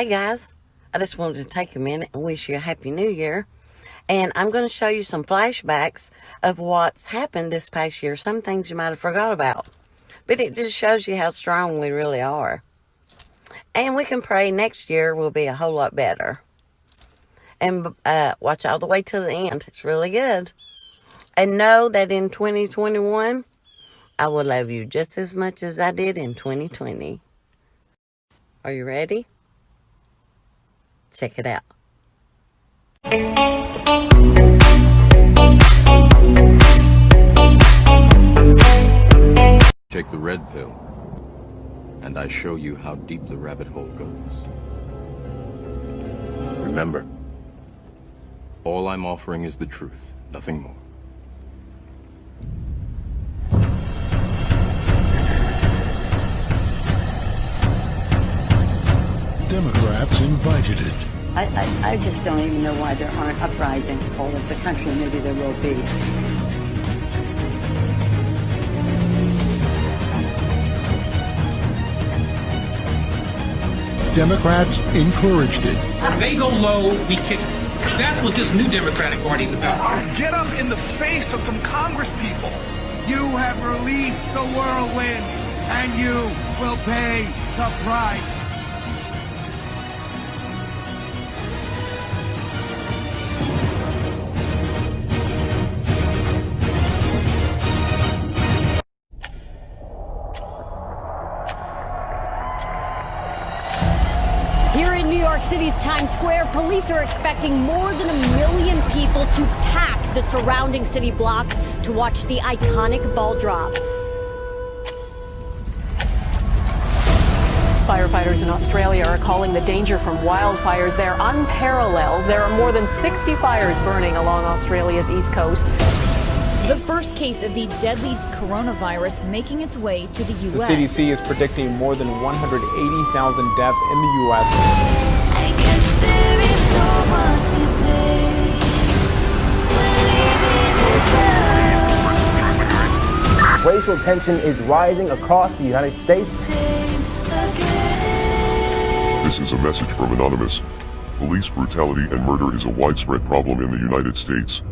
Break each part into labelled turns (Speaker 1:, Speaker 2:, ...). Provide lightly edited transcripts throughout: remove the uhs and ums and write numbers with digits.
Speaker 1: Hey guys, I just wanted to take a minute and wish you a Happy New Year. And I'm going to show you some flashbacks of what's happened this past year. Some things you might have forgot about. But it just shows you how strong we really are. And we can pray next year will be a whole lot better. And watch all the way to the end. It's really good. And know that in 2021, I will love you just as much as I did in 2020. Are you ready? Check it out.
Speaker 2: Take the red pill, and I show you how deep the rabbit hole goes. Remember, all I'm offering is the truth, nothing more.
Speaker 3: Democrats invited it.
Speaker 4: I just don't even know why there aren't uprisings all over the country. Maybe there will be.
Speaker 3: Democrats encouraged it.
Speaker 5: When they go low, we kick. That's what this new Democratic Party is about.
Speaker 6: Get up in the face of some Congress people.
Speaker 7: You have released the whirlwind, and you will pay the price.
Speaker 8: Here in New York City's Times Square, police are expecting more than 1 million people to pack the surrounding city blocks to watch the iconic ball drop.
Speaker 9: Firefighters in Australia are calling the danger from wildfires there unparalleled. There are more than 60 fires burning along Australia's east coast.
Speaker 10: The first case of the deadly coronavirus making its way to the U.S.
Speaker 11: The CDC is predicting more than 180,000 deaths in the U.S.
Speaker 12: I guess there is so much to play. We're living in the
Speaker 13: Racial tension is rising across the United States.
Speaker 14: This is a message from Anonymous. Police brutality and murder is a widespread problem in the United States.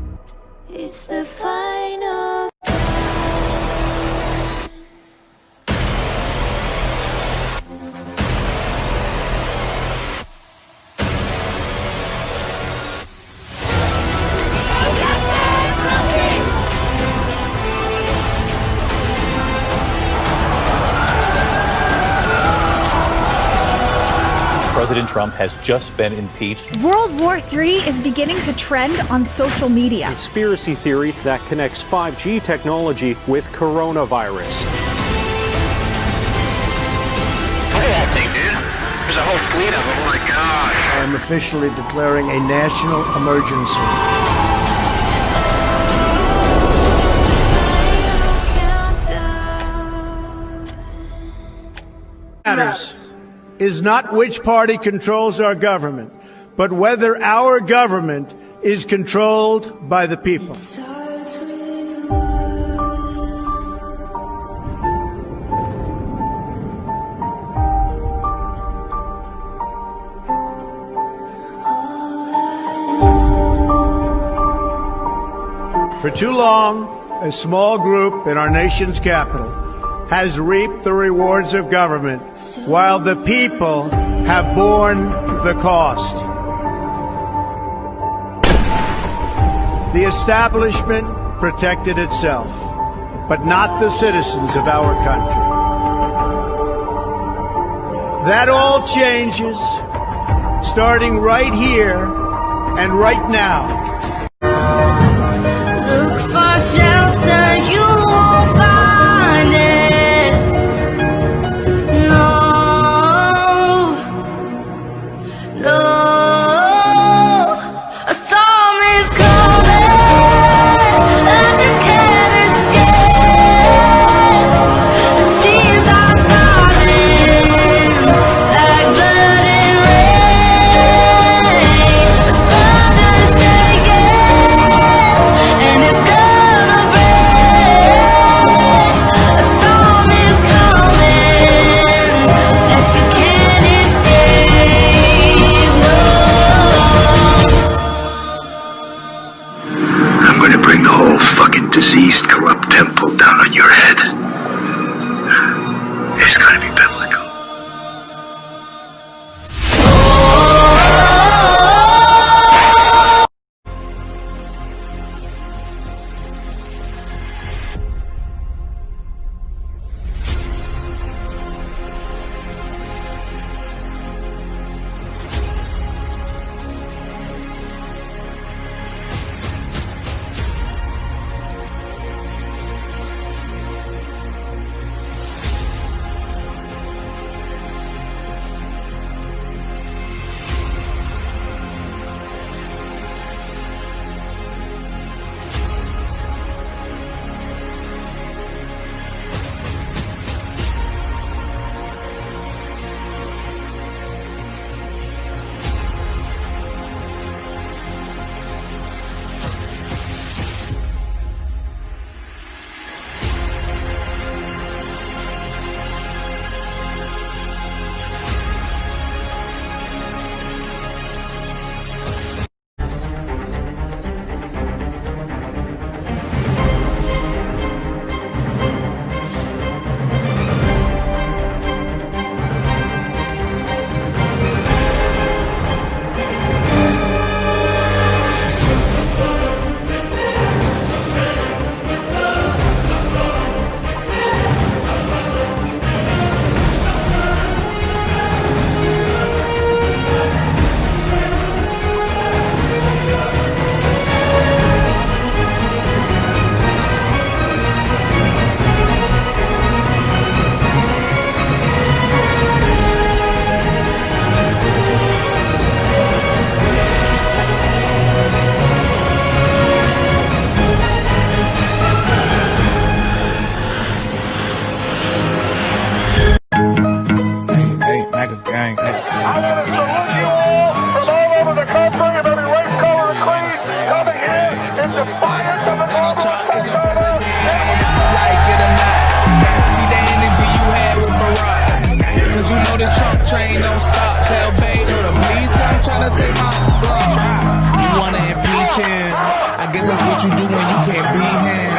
Speaker 12: It's the final.
Speaker 15: President Trump has just been impeached.
Speaker 10: World War III is beginning to trend on social media.
Speaker 16: Conspiracy theory that connects 5G technology with coronavirus.
Speaker 17: Look at that thing, dude. There's a whole fleet of them. Oh my gosh.
Speaker 7: I am officially declaring a national emergency. Matters is not which party controls our government, but whether our government is controlled by the people. For too long, a small group in our nation's capital has reaped the rewards of government, while the people have borne the cost. The establishment protected itself, but not the citizens of our country. That all changes, starting right here and right now.
Speaker 12: Look for shelter, you won't find it. Take
Speaker 18: going to bring the whole fucking diseased, corrupt temple down on your head. It's going to be biblical.
Speaker 19: train don't stop. Tell Beto to please come try to take my block. You wanna impeach him? I guess that's what you do when you can't beat him.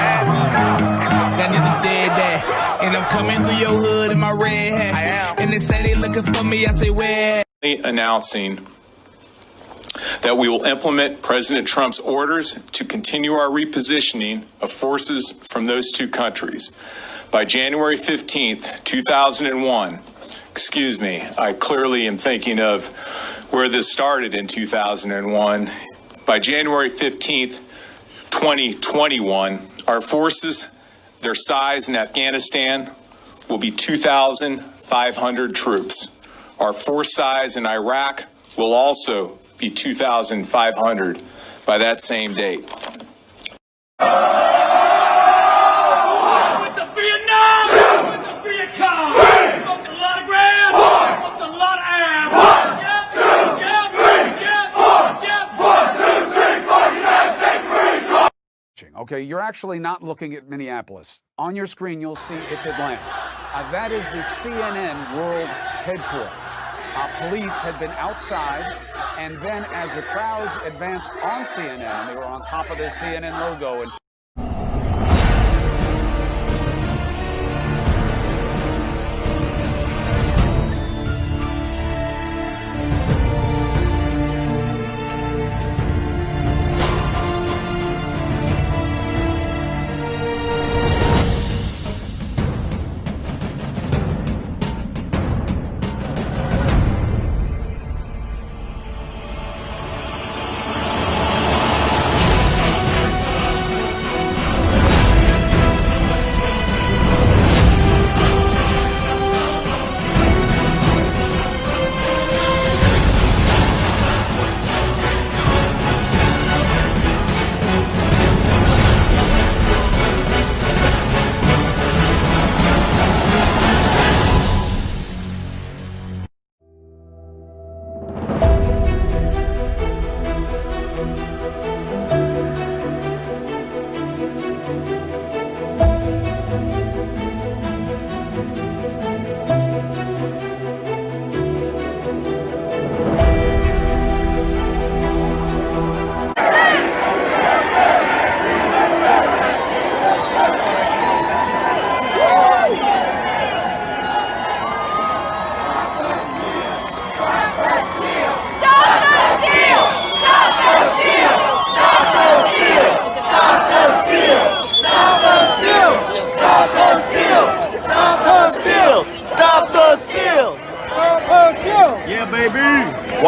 Speaker 19: That nigga dead that. And I'm coming through your hood in my red hat. And they say they looking for me, I say where?
Speaker 20: Announcing that we will implement President Trump's orders to continue our repositioning of forces from those two countries. By January 15th, 2001, excuse me, I clearly am thinking of where this started in 2001. By January 15th, 2021, our forces, their size in Afghanistan will be 2,500 troops. Our force size in Iraq will also be 2,500 by that same date.
Speaker 21: With the Vietnam, with the Viet Cong, smoked a lot of grass, smoked a lot of ass.
Speaker 22: Okay, you're actually not looking at Minneapolis. On your screen, you'll see it's Atlanta. That is the CNN World Headquarters. Police had been outside, and then as the crowds advanced on CNN, they were on top of the CNN logo. And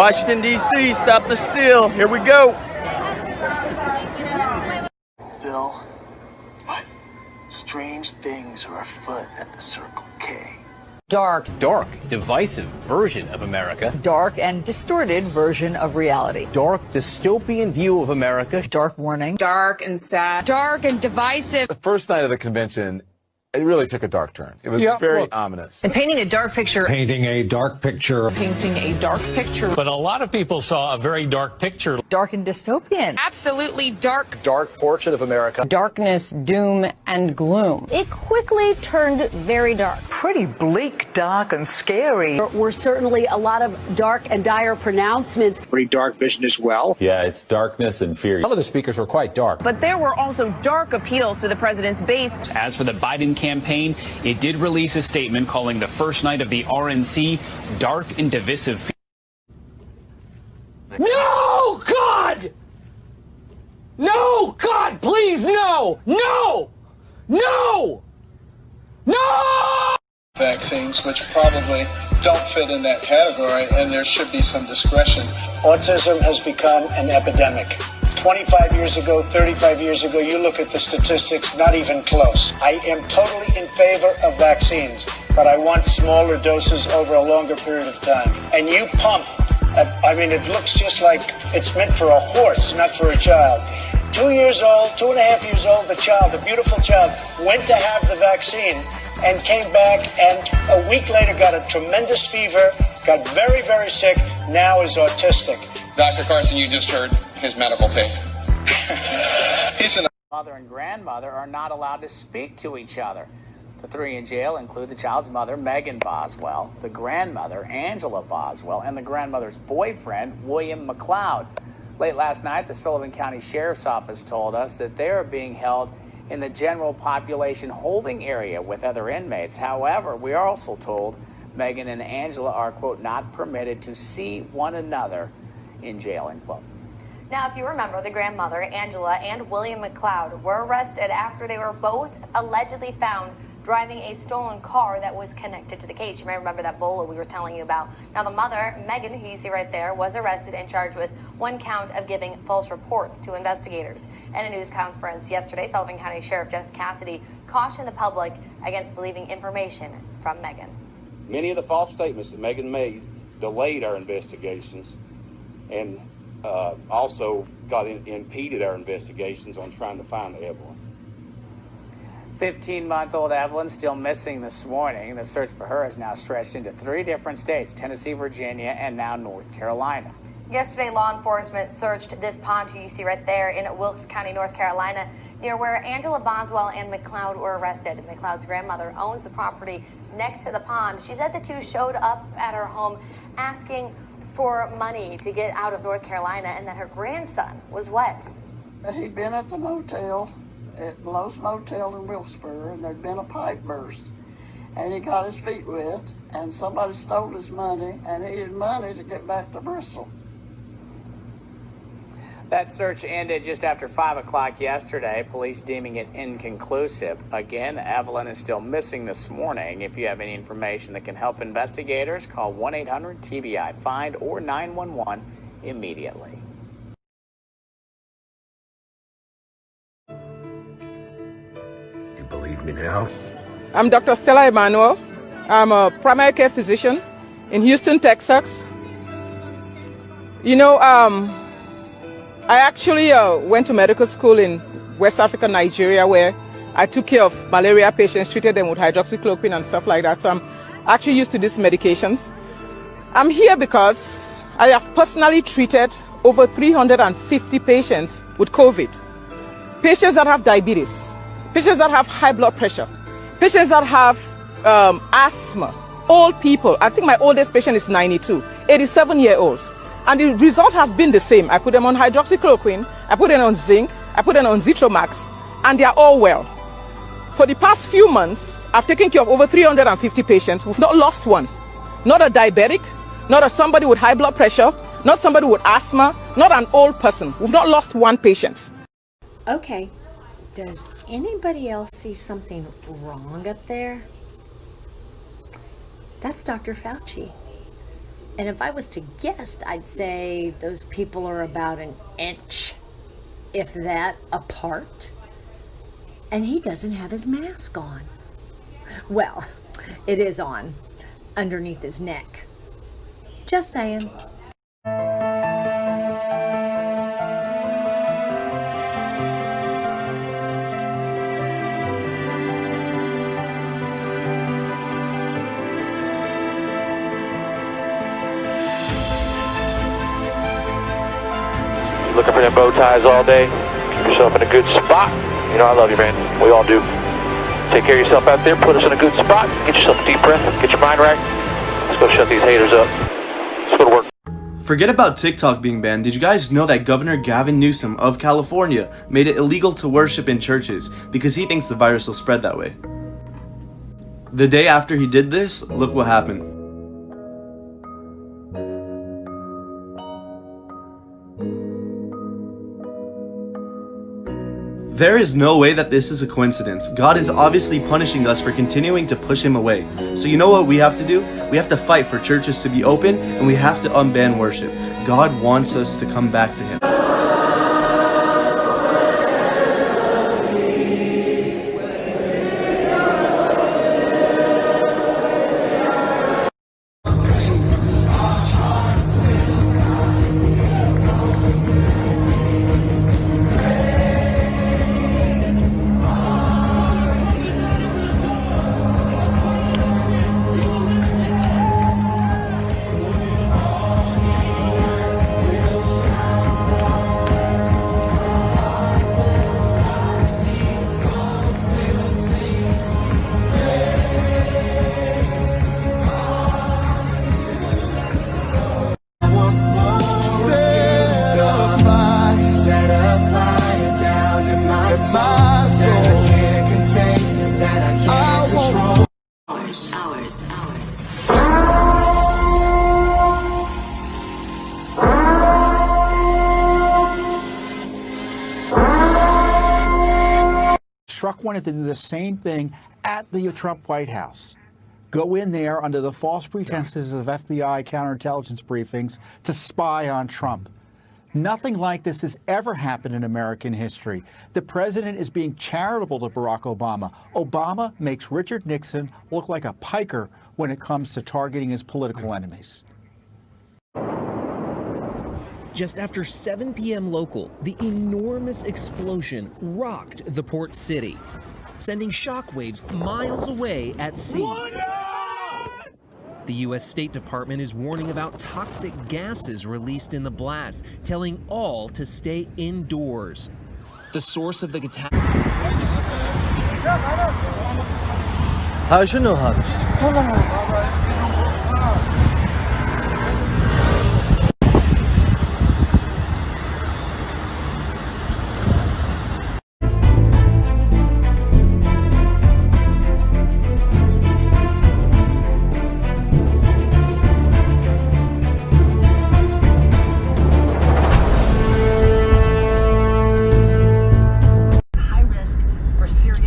Speaker 1: Washington, D.C., stop the steal. Here we go.
Speaker 18: Bill, what strange things are afoot at the Circle K?
Speaker 2: Dark, divisive version of America.
Speaker 23: Dark and distorted version of reality.
Speaker 2: Dark, dystopian view of America.
Speaker 23: Dark warning.
Speaker 24: Dark and sad.
Speaker 25: Dark and divisive.
Speaker 26: The first night of the convention, it really took a dark turn. It was very ominous.
Speaker 23: And painting a dark picture.
Speaker 3: Painting a dark picture.
Speaker 23: Painting a dark picture.
Speaker 3: But a lot of people saw a very dark picture.
Speaker 23: Dark and dystopian.
Speaker 25: Absolutely dark.
Speaker 2: Dark portrait of America.
Speaker 25: Darkness, doom, and gloom.
Speaker 27: It quickly turned very dark.
Speaker 23: Pretty bleak, dark, and scary.
Speaker 8: There were certainly a lot of dark and dire pronouncements.
Speaker 28: Pretty dark vision as well.
Speaker 15: Yeah, it's darkness and fear.
Speaker 11: Some of the speakers were quite dark.
Speaker 29: But there were also dark appeals to the president's base.
Speaker 30: As for the Biden campaign, it did release a statement calling the first night of the RNC dark and divisive.
Speaker 21: No, God! No, God, please, no! No! No! No!
Speaker 31: Vaccines, which probably don't fit in that category, and there should be some discretion.
Speaker 32: Autism has become an epidemic. 25 years ago, 35 years ago, you look at the statistics, not even close. I am totally in favor of vaccines, but I want smaller doses over a longer period of time. And you pump, it looks just like it's meant for a horse, not for a child. 2 years old, 2.5 years old, the child, a beautiful child, went to have the vaccine and came back and a week later got a tremendous fever, got very, very sick, now is autistic.
Speaker 31: Dr. Carson, you just heard his medical tape.
Speaker 33: Mother and grandmother are not allowed to speak to each other. The three in jail include the child's mother, Megan Boswell, the grandmother, Angela Boswell, and the grandmother's boyfriend, William McLeod. Late last night, the Sullivan County Sheriff's Office told us that they are being held in the general population holding area with other inmates. However, we are also told Megan and Angela are, quote, not permitted to see one another in jail, end quote.
Speaker 27: Now, if you remember, the grandmother, Angela, and William McLeod were arrested after they were both allegedly found driving a stolen car that was connected to the case. You may remember that bolo we were telling you about. Now, the mother, Megan, who you see right there, was arrested and charged with one count of giving false reports to investigators. In a news conference yesterday, Sullivan County Sheriff Jeff Cassidy cautioned the public against believing information from Megan.
Speaker 34: Many of the false statements that Megan made delayed our investigations and also impeded our investigations on trying to find Evelyn.
Speaker 33: 15-month-old Evelyn still missing this morning. The search for her has now stretched into 3 different states, Tennessee, Virginia, and now North Carolina.
Speaker 27: Yesterday, law enforcement searched this pond you see right there in Wilkes County, North Carolina, near where Angela Boswell and McLeod were arrested. McLeod's grandmother owns the property next to the pond. She said the two showed up at her home asking for money to get out of North Carolina and that her grandson was wet.
Speaker 35: He'd been at the motel, at Lowe's Motel in Wilkesboro, and there'd been a pipe burst. And he got his feet wet, and somebody stole his money, and he needed money to get back to Bristol.
Speaker 33: That search ended just after 5 o'clock yesterday, police deeming it inconclusive. Again, Evelyn is still missing this morning. If you have any information that can help investigators, call 1-800-TBI-FIND or 911 immediately.
Speaker 18: You believe me now?
Speaker 36: I'm Dr. Stella Emanuel. I'm a primary care physician in Houston, Texas. I actually went to medical school in West Africa, Nigeria, where I took care of malaria patients, treated them with hydroxychloroquine and stuff like that. So I'm actually used to these medications. I'm here because I have personally treated over 350 patients with COVID. Patients that have diabetes, patients that have high blood pressure, patients that have asthma, old people. I think my oldest patient is 92, 87-year-olds. And the result has been the same. I put them on hydroxychloroquine, I put them on zinc, I put them on Zitromax, and they are all well. For the past few months, I've taken care of over 350 patients. We've not lost one. Not a diabetic, not somebody with high blood pressure, not somebody with asthma, not an old person. We've not lost one patient.
Speaker 4: Okay, does anybody else see something wrong up there? That's Dr. Fauci.
Speaker 8: And if I was to guess, I'd say those people are about an inch, if that, apart. And he doesn't have his mask on. Well, it is on, underneath his neck. Just saying.
Speaker 1: Looking for them bow ties all day. Keep yourself in a good spot. You know I love you, man. We all do. Take care of yourself out there. Put us in a good spot. Get yourself a deep breath. Get your mind right. Let's go shut these haters up. Let's go to work.
Speaker 5: Forget about TikTok being banned. Did you guys know that Governor Gavin Newsom of California made it illegal to worship in churches because he thinks the virus will spread that way? The day after he did this, look what happened. There is no way that this is a coincidence. God is obviously punishing us for continuing to push him away. So you know what we have to do? We have to fight for churches to be open, and we have to unban worship. God wants us to come back to him.
Speaker 6: Truck wanted to do the same thing at the Trump White House. Go in there under the false pretenses of FBI counterintelligence briefings to spy on Trump. Nothing like this has ever happened in American history. The president is being charitable to Barack Obama. Obama makes Richard Nixon look like a piker when it comes to targeting his political enemies.
Speaker 7: Just after 7 p.m. local, the enormous explosion rocked the port city, sending shockwaves miles away at sea. The U.S. State Department is warning about toxic gases released in the blast, telling all to stay indoors. The source of the catastrophe.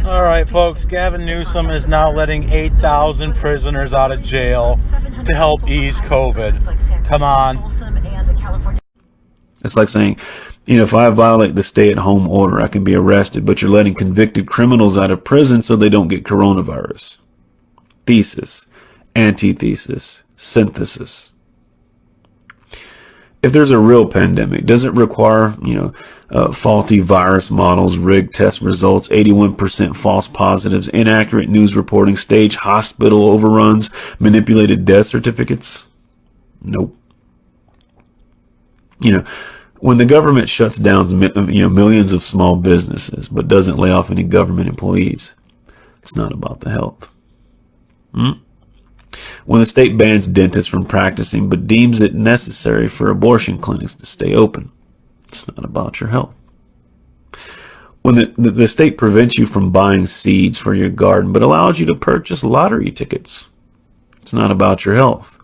Speaker 9: All right, folks, Gavin Newsom is now letting 8,000 prisoners out of jail to help ease COVID. Come on.
Speaker 10: It's like saying, you know, if I violate the stay-at-home order, I can be arrested, but you're letting convicted criminals out of prison so they don't get coronavirus. Thesis, antithesis, synthesis. If there's a real pandemic, does it require, faulty virus models, rigged test results, 81% false positives, inaccurate news reporting, staged hospital overruns, manipulated death certificates? Nope. When the government shuts down, millions of small businesses, but doesn't lay off any government employees, it's not about the health. When the state bans dentists from practicing but deems it necessary for abortion clinics to stay open, it's not about your health. When the state prevents you from buying seeds for your garden but allows you to purchase lottery tickets, it's not about your health.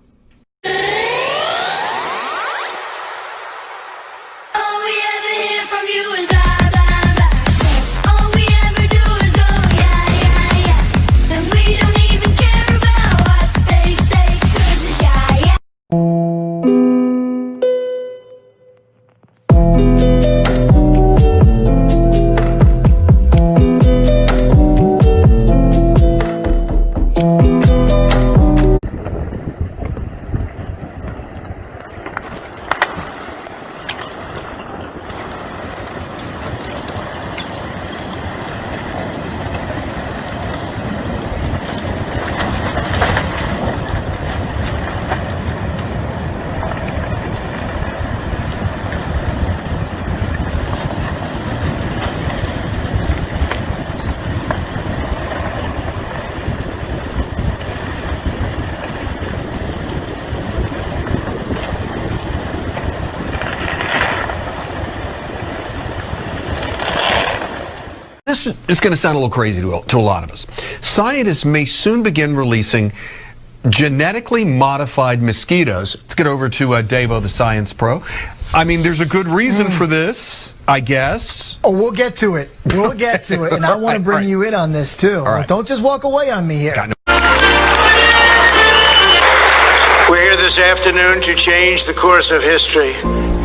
Speaker 2: This is going to sound a little crazy to a lot of us. Scientists may soon begin releasing genetically modified mosquitoes. Let's get over to Davo, the science pro. I mean, there's a good reason for this, I guess.
Speaker 3: Oh, we'll get to it. We'll get to it. And I want to bring you in on this, too. Right. Don't just walk away on me here.
Speaker 32: We're here this afternoon to change the course of history.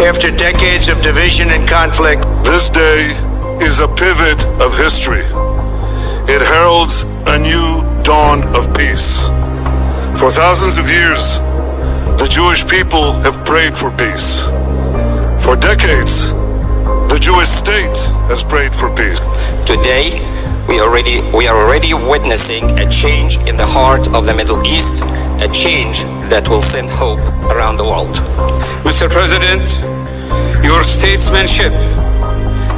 Speaker 32: After decades of division and conflict,
Speaker 12: this day is a pivot of history. It heralds a new dawn of peace. For thousands of years, the Jewish people have prayed for peace. For decades, the Jewish state has prayed for peace.
Speaker 13: Today, we are already witnessing a change in the heart of the Middle East, a change that will send hope around the world.
Speaker 14: Mr. President, your statesmanship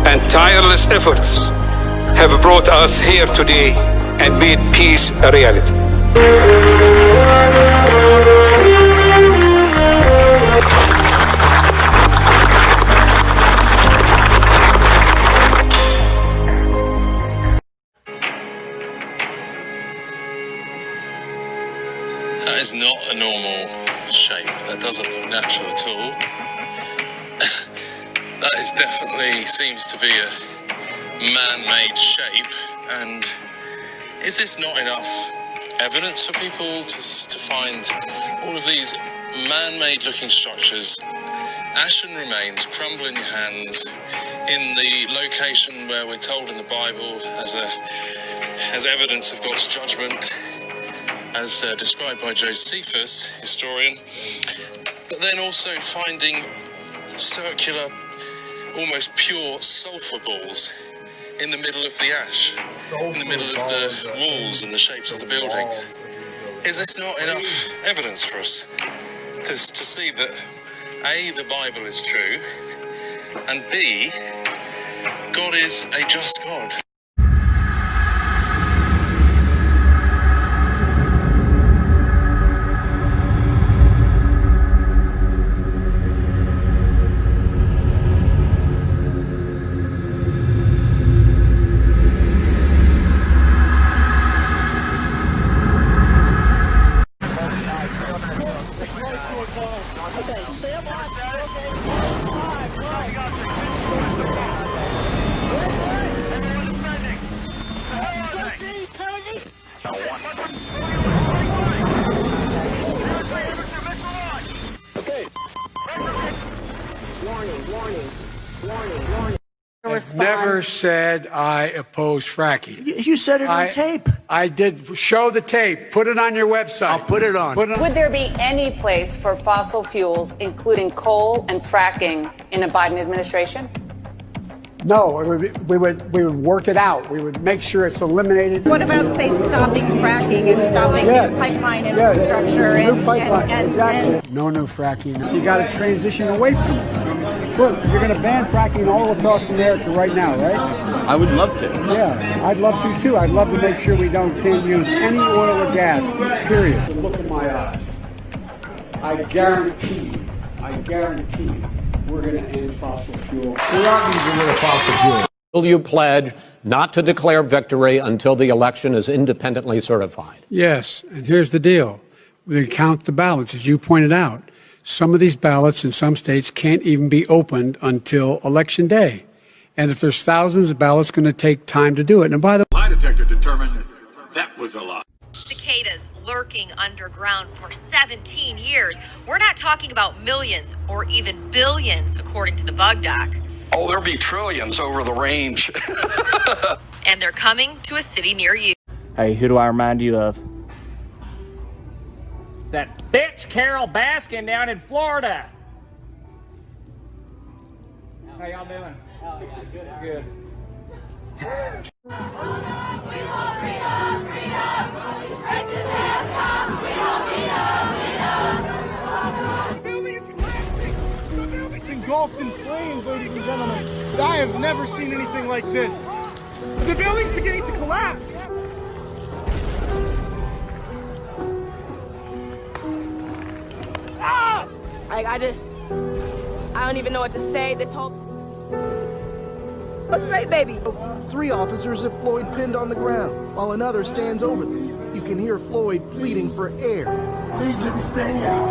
Speaker 14: and tireless efforts have brought us here today and made peace a reality.
Speaker 15: That is not a normal shape. That doesn't look natural at all. That is definitely seems to be a man-made shape. And is this not enough evidence for people to find all of these man-made looking structures, ashen remains, crumble in your hands, in the location where we're told in the Bible as evidence of God's judgment, as described by Josephus, historian, but then also finding circular, almost pure sulfur balls in the middle of the ash, in the middle of the walls and the shapes of the buildings. Is this not enough evidence for us to see that A, the Bible is true, and B, God is a just God?
Speaker 16: I've never said I oppose fracking.
Speaker 3: You said it on tape.
Speaker 16: I did. Show the tape. Put it on your website.
Speaker 3: I'll put it on.
Speaker 17: Would there be any place for fossil fuels, including coal and fracking, in a Biden administration?
Speaker 16: No, we would work it out. We would make sure it's eliminated.
Speaker 19: What about, say, stopping fracking and stopping pipeline infrastructure and
Speaker 16: no new fracking. You got to transition away from it. Look, you're going to ban fracking all across America right now, right?
Speaker 5: I would love to.
Speaker 16: Yeah, I'd love to too. I'd love to make sure we can't use any oil or gas, period. So look in my eyes. I guarantee you, we're going to end fossil fuel. We aren't getting rid of fossil fuel.
Speaker 20: Will you pledge not to declare victory until the election is independently certified?
Speaker 16: Yes, and here's the deal. We count the ballots, as you pointed out. Some of these ballots in some states can't even be opened until Election Day. And if there's thousands of ballots, it's going to take time to do it. And by the way,
Speaker 21: Lie detector determined that was a lie.
Speaker 22: Cicadas lurking underground for 17 years. We're not talking about millions or even billions, according to the bug doc.
Speaker 23: Oh, there'll be trillions over the range.
Speaker 22: And they're coming to a city near you.
Speaker 24: Hey, who do I remind you of? That bitch Carol Baskin down in Florida. How y'all doing? Oh, yeah, good.
Speaker 21: The building's engulfed in flames, ladies and gentlemen. I have never seen anything like this. The building's beginning to collapse.
Speaker 25: Ah! I don't even know what to say. This whole
Speaker 1: A straight baby.
Speaker 4: 3 officers have Floyd pinned on the ground, while another stands over them. You can hear Floyd pleading for air. Please let me stay out.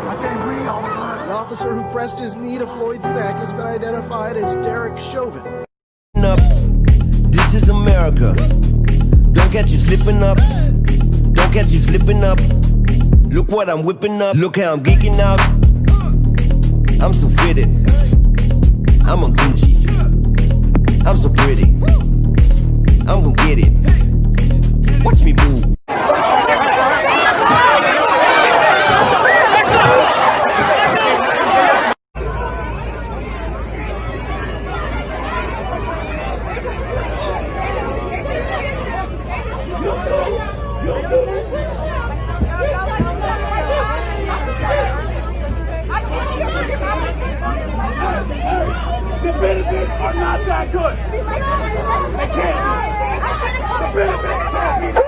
Speaker 4: I can't breathe, officer. The officer who pressed his knee to Floyd's neck has been identified as Derek Chauvin.
Speaker 8: This is America. Don't catch you slipping up. Don't catch you slipping up. Look what I'm whipping up. Look how I'm geeking out. I'm so fitted. I'm a Gucci. I'm so pretty. I'm gonna get it. Watch me move.
Speaker 21: The benefits are not that good. They can't be. The benefits can't be.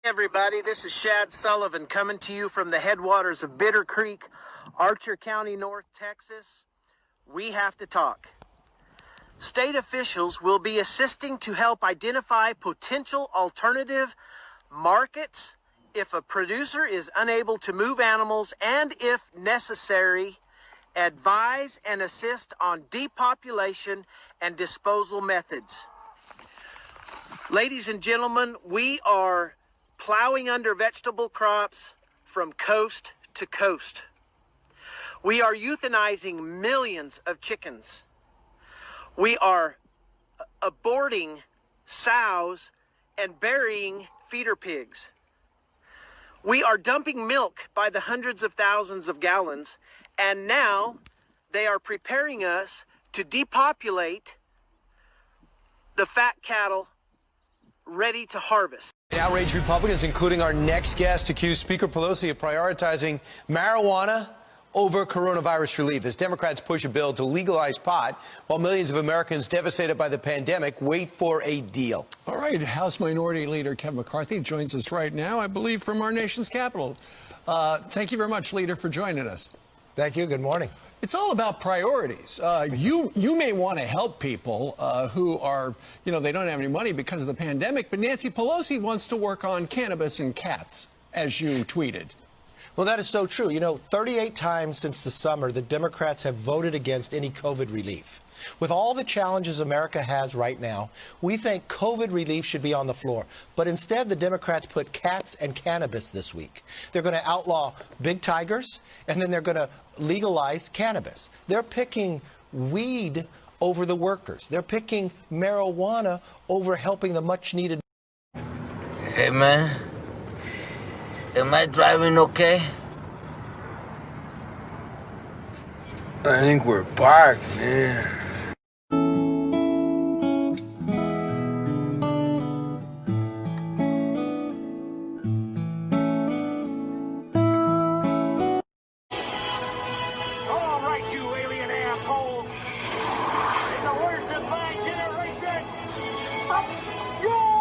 Speaker 11: Everybody, this is Shad Sullivan coming to you from the headwaters of Bitter Creek, Archer County, North Texas. We have to talk. State officials will be assisting to help identify potential alternative markets if a producer is unable to move animals, and if necessary, advise and assist on depopulation and disposal methods. Ladies and gentlemen, we are plowing under vegetable crops from coast to coast. We are euthanizing millions of chickens. We are aborting sows and burying feeder pigs. We are dumping milk by the hundreds of thousands of gallons, and now they are preparing us to depopulate the fat cattle ready to harvest.
Speaker 18: Outraged Republicans, including our next guest, accused Speaker Pelosi of prioritizing marijuana over coronavirus relief as Democrats push a bill to legalize pot while millions of Americans devastated by the pandemic wait for a deal.
Speaker 25: All right, House Minority Leader Kevin McCarthy joins us right now, I believe, from our nation's capital. Thank you very much, Leader, for joining us.
Speaker 26: Thank you. Good morning.
Speaker 25: It's all about priorities. You may want to help people who are, they don't have any money because of the pandemic, but Nancy Pelosi wants to work on cannabis and cats, as you tweeted.
Speaker 26: Well, that is so true. 38 times since the summer, the Democrats have voted against any COVID relief. With all the challenges America has right now, we think COVID relief should be on the floor. But instead, the Democrats put cats and cannabis this week. They're going to outlaw big tigers, and then they're going to legalize cannabis. They're picking weed over the workers. They're picking marijuana over helping the much-needed.
Speaker 27: Hey, man. Am I driving okay?
Speaker 28: I think we're parked, man.
Speaker 24: All right, you alien assholes. In the words of my generation, fuck you!